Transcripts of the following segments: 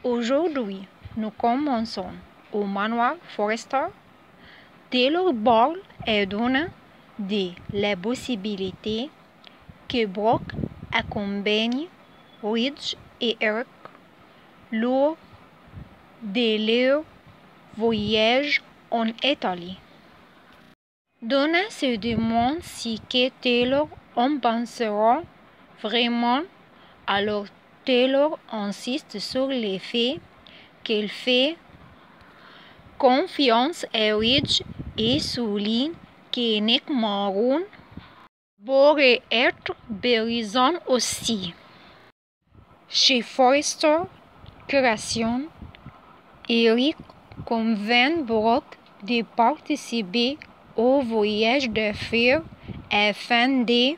Aujourd'hui, nous commençons au manoir Forrester. Taylor Ball est donné de la possibilité que Brock accompagne Ridge et Eric lors de leur voyage en Italie. Donna se demande si que Taylor en pensera vraiment, alors Taylor insiste sur le fait qu'elle fait confiance à Ridge et souligne que Nick Maroon pourrait être brisant aussi. Chez Forrester Création, Eric convainc Brock de participer au voyage d'affaires afin de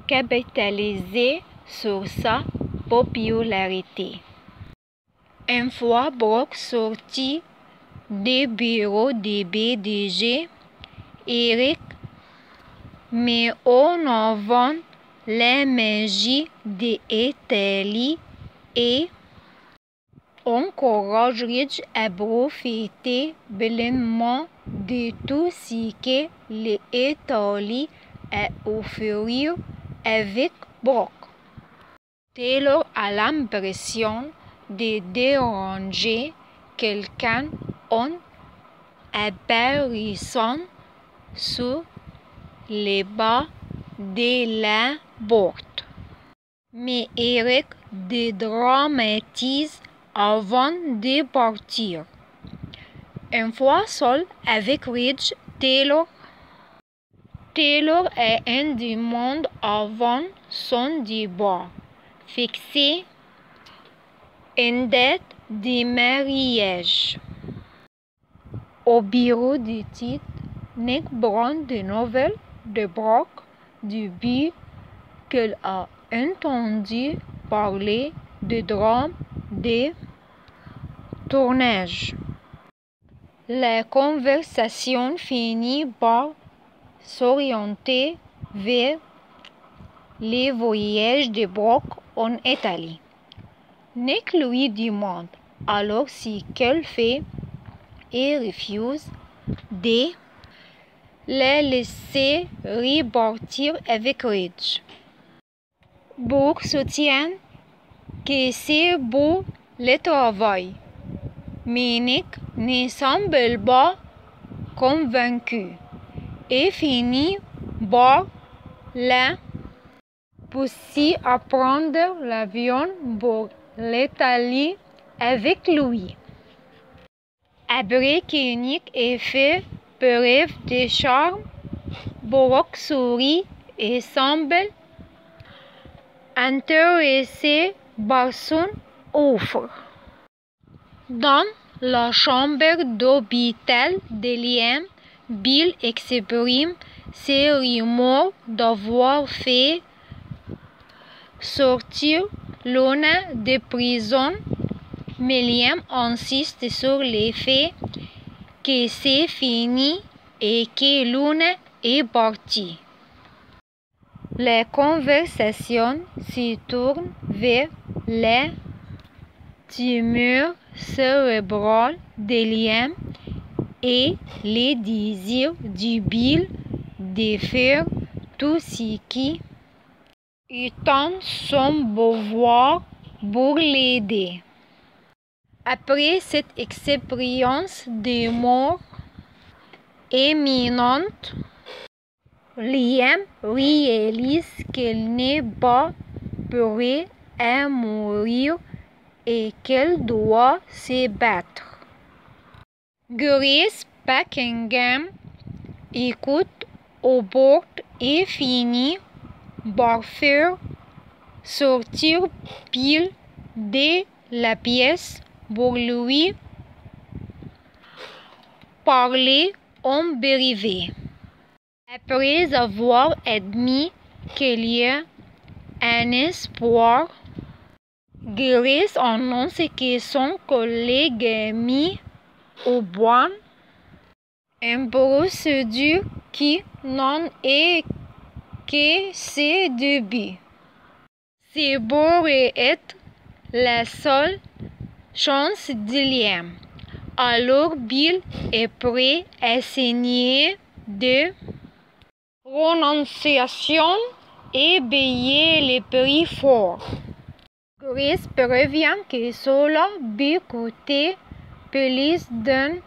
capitaliser sur sa popularité. Une fois Brock sorti du bureau du BDG, Eric met en avant la magie de l'Italie et encourage Ridge à profiter pleinement de tout ce que l'Italie a offert avec Brock. Taylor a l'impression de déranger quelqu'un en apparaissant sur les bas de la porte. Mais Eric dédramatise avant de partir. Une fois seul avec Ridge, Taylor a une demande avant son départ. Fixer une date de mariage. Au bureau du titre, Nick prend des nouvelles de Brock depuis qu'elle a entendu parler du drame de tournage. La conversation finit par s'orienter vers les voyages de Brock en Italie. Nick lui demande alors ce qu'elle fait et refuse de la laisser repartir avec Ridge. Brock soutient que c'est beau le travail, mais Nick ne semble pas convaincu et finit par la pousser à prendre l'avion pour l'Italie avec lui. Après que Nick ait fait preuve de charme, Brock sourit et semble intéressé par son offre. Dans la chambre d'hôpital de Liam, Bill exprime ses remords d'avoir fait sortir Luna de prison, mais Liam insiste sur le fait que c'est fini et que Luna est partie. La conversation se tourne vers la tumeur cérébrale de Liam et le désir de Bill de faire tout ce qui est en son pouvoir pour l'aider. Après cette expérience de mort imminente, Liam réalise qu'elle n'est pas prête à mourir et qu'elle doit se battre. Grace Buckingham écoute aux portes et finit par faire sortir Bill de la pièce pour lui parler en privé. Après avoir admis qu'il y a un espoir, Grace annonce que son collègue a mis au point une procédure qui n'en est que ses débuts. C'est pourrait être la seule chance de Liam. Alors Bill est prêt à signer de renonciation et payer le prix fort. Grace prévient que cela peut coûter plus d'1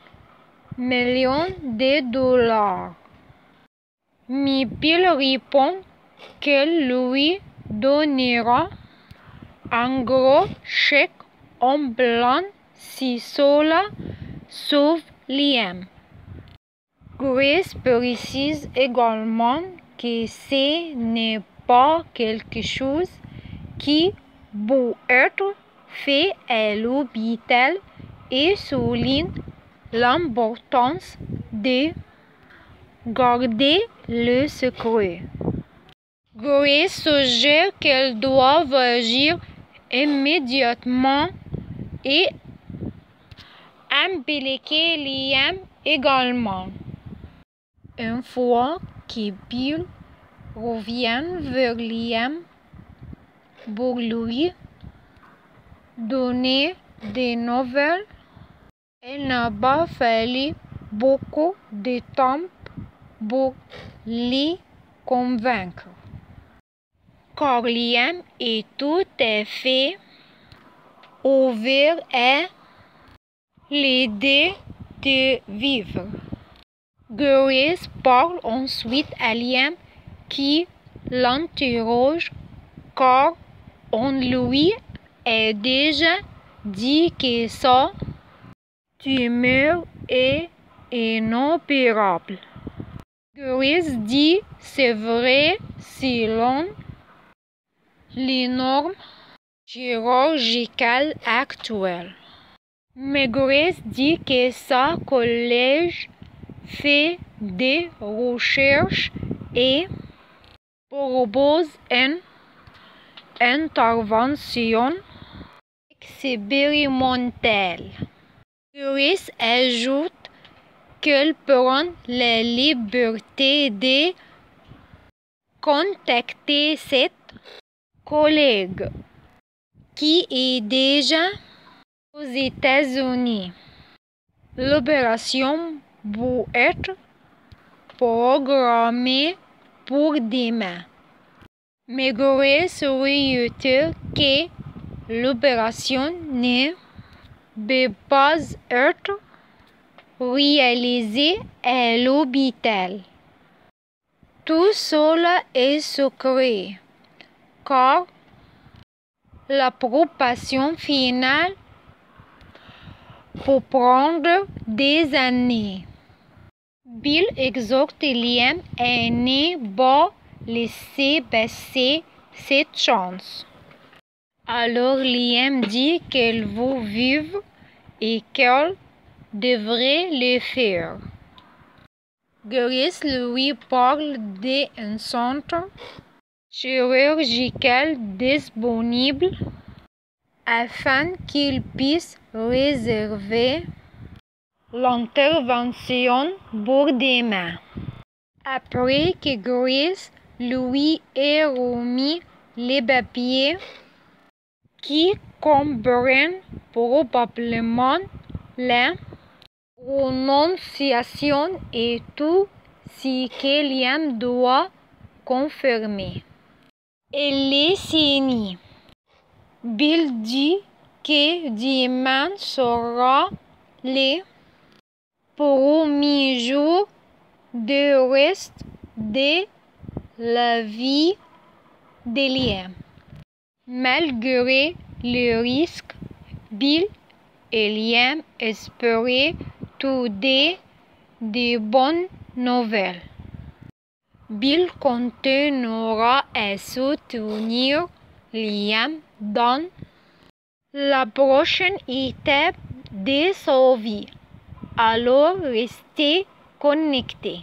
million de dollars. Mais Bill répond qu'elle lui donnera un gros chèque en blanc si cela sauve Liam. Grace précise également que ce n'est pas quelque chose qui peut être fait à l'hôpital et souligne l'importance de garder le secret. Grace suggère qu'elle doit agir immédiatement et impliquer Liam également. Une fois que Bill revient vers Liam pour lui donner des nouvelles, il n'a pas fallu beaucoup de temps pour l'y convaincre, car Liam est tout à fait ouvert à l'idée de vivre. Grace parle ensuite à Liam qui l'interroge car on lui a déjà dit que sa tumeur est inopérable. Grace dit c'est vrai selon les normes chirurgicales actuelles. Mais Grace dit que sa collègue fait des recherches et propose une intervention expérimentale. Grace ajoute qu'elle prend la liberté de contacter cette collègue qui est déjà aux États-Unis. L'opération peut être programmée pour demain. Mais Grace réitère que l'opération ne peut pas être réalisée à l'hôpital. Tout cela est secret, car l'approbation finale peut prendre des années. Bill exhorte Liam à ne pas laisser passer cette chance. Alors Liam dit qu'elle veut vivre et qu'elle devrait le faire. Grace lui parle d'un centre chirurgical disponible afin qu'il puisse réserver l'intervention pour demain. Après que Grace lui ait remis les papiers qui comprennent probablement la renonciation et tout ce que Liam doit confirmer, elle les signe. Bill dit que demain sera le premier jour de reste de la vie de Liam. Malgré le risque, Bill et Liam espéraient tous deux de bonnes nouvelles. Bill continuera à soutenir Liam dans la prochaine étape de sa vie. Alors restez connectés.